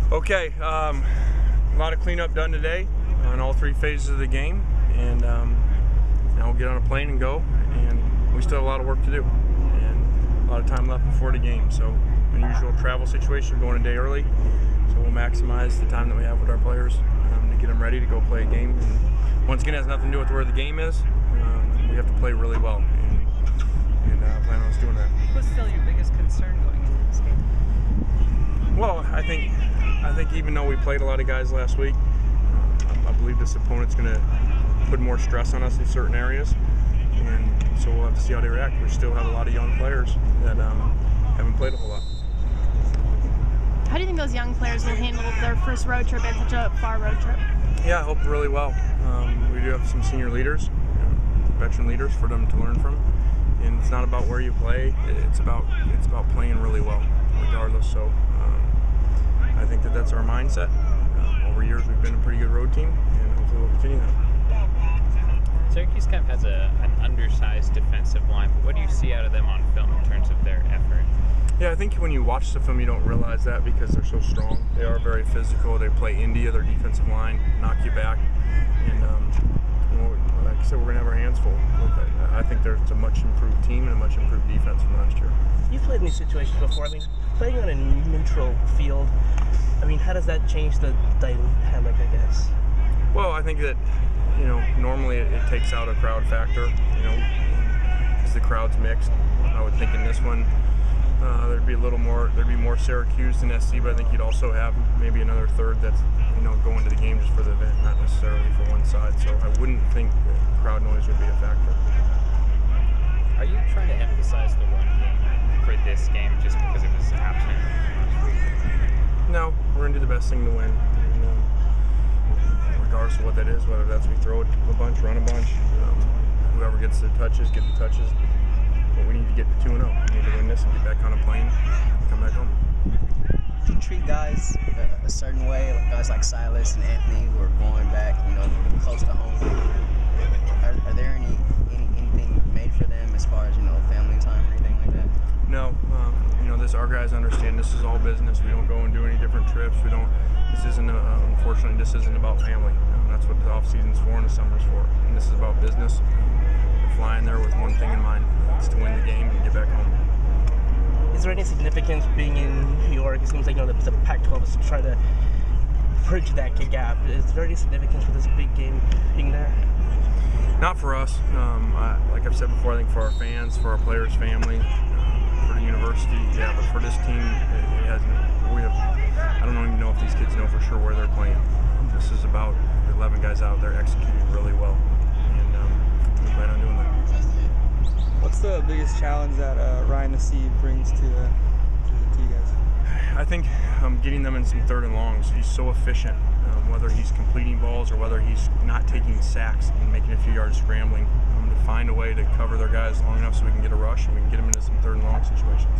Okay, a lot of cleanup done today on all three phases of the game, and now we'll get on a plane and go, and we still have a lot of work to do and a lot of time left before the game. So unusual travel situation, going a day early, so we'll maximize the time that we have with our players to get them ready to go play a game. And once again, it has nothing to do with where the game is. We have to play really well, and plan on us doing that. What's still your biggest concern going into this game? Well, I think even though we played a lot of guys last week, I believe this opponent's going to put more stress on us in certain areas, and so we'll have to see how they react. We still have a lot of young players that haven't played a whole lot. How do you think those young players will handle their first road trip and such a far road trip? Yeah, I hope really well. We do have some senior leaders, veteran leaders for them to learn from, and it's not about where you play. It's about playing really well, regardless. So I think that's our mindset. Over years, we've been a pretty good road team, and hopefully we'll continue that. Syracuse kind of has an undersized defensive line, but what do you see out of them on film in terms of their effort? Yeah, I think when you watch the film, you don't realize that because they're so strong. They are very physical. They play India, their defensive line, knock you back, and like I said, we're going to have our hands full. I think there's a much improved team and a much improved defense from last year. You've played in these situations before. I mean, playing on a neutral field, I mean, how does that change the dynamic, I guess? Well, I think that, normally it takes out a crowd factor, because the crowd's mixed. I would think in this one, there'd be more Syracuse than SC, but I think you'd also have maybe another third that's, going to the game just for the event, not necessarily for one side. So I wouldn't think that crowd noise would be a factor. Are you trying to emphasize the run game for this game just because it was absent last week? No, we're going to do the best thing to win. And, regardless of what that is, whether that's we throw it a bunch, run a bunch, whoever gets the touches, get the touches. But we need to get to 2-0. We need to win this and get back on a plane and come back home. Do you treat guys a certain way, guys like Silas and Anthony who are going back, close to home? Are there anything made for them as far as, family time or anything like that? No, our guys understand this is all business. We don't go and do any different trips. Unfortunately, this isn't about family. That's what the off season's for and the summer's for. And this is about business. We're flying there with one thing in mind. It's to win the game and get back home. Is there any significance being in New York? It seems like the Pac-12 is trying to bridge that gap. Is there any significance for this big game being there? Not for us. Like I've said before, I think for our fans, for our players' family, for the university, yeah. But for this team, it hasn't. I don't even know if these kids know for sure where they're playing. This is about 11 guys out there executing really well, and we plan on doing that. What's the biggest challenge that Ryan the Sea brings to you guys? I think getting them in some third and longs. He's so efficient, whether he's completing balls or whether he's not taking sacks and making a few yards scrambling, to find a way to cover their guys long enough so we can get a rush and we can get them into some third and long situations.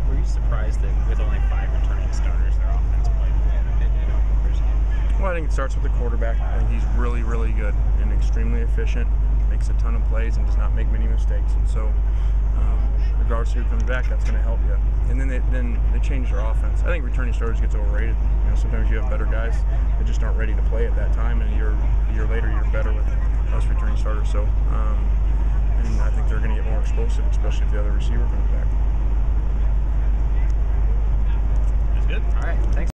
Were you surprised that with only 5 returning starters, their offense played in the first game? Well, I think it starts with the quarterback. I think he's really, really good and extremely efficient, makes a ton of plays and does not make many mistakes. And so, regardless of who comes back, that's going to help you. And then they change their offense. I think returning starters gets overrated. Sometimes you have better guys that just aren't ready to play at that time, and a year later you're better with us returning starters. So, and I think they're going to get more explosive, especially if the other receiver comes back. That's good. All right. Thanks.